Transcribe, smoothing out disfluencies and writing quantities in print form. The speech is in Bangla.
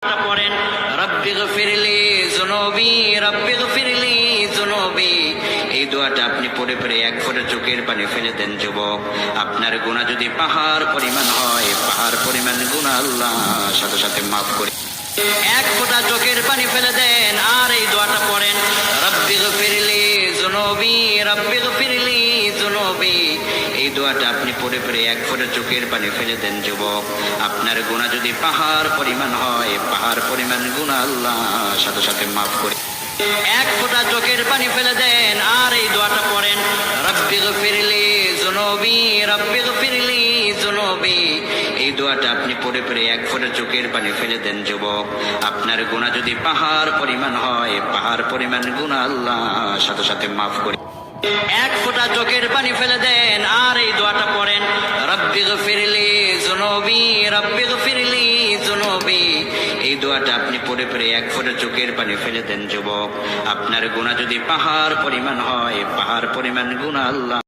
পড়েন রব্বিগফিরলি যুনুবি রব্বিগফিরলি যুনুবি, এই দোয়াটা আপনি পড়ে পড়ে এক ফোঁটা চোখের পানি ফেলে দেন যুবক। আপনার গুনাহ যদি পাহাড় পরিমাণ হয়, পাহাড় পরিমাণ গুনাহ আল্লাহ সাথে সাথে মাফ করে। এক ফোঁটা চোখের পানি ফেলে দেন আর এই দোয়াটা পড়েন রব্বিগফিরলি যুনুবি রব্বিগফিরলি যুনুবি, এই দোয়াটা আপনি পড়ে পড়ে এক ফোঁটা চোখের পানি ফেলে দেন যুবক। আপনার গুনাহ যদি পাহাড় পরিমাণ হয়, পাহাড় পরিমাণ গুনাহ আল্লাহ সাথে সাথে মাফ করে। এক ফোঁটা চোখের পানি ফেলে দেন আর এই দোয়াটা পড়েন রব্বিগফিরলি যুনুবি রব্বিগফিরলি যুনুবি, এই দোয়াটা আপনি পড়ে পড়ে এক ফোঁটা চোখের পানি ফেলে দেন যুবক। আপনার গুনাহ যদি পাহাড় পরিমাণ হয়, পাহাড় পরিমাণ গুনাহ আল্লাহ সাথে সাথে মাফ করে। এক ফোঁটা চোখের পানি ফেলে দেন আর এই দোয়াটা পড়েন রব্বিগফিরলি যুনুবি রব্বিগফিরলি যুনুবি, এই দোয়াটা আপনি পড়ে পড়ে এক ফোঁটা চোখের পানি ফেলে দেন যুবক। আপনার গুনাহ যদি পাহাড় পরিমাণ হয়, পাহাড় পরিমাণ গুনাহ আল্লাহ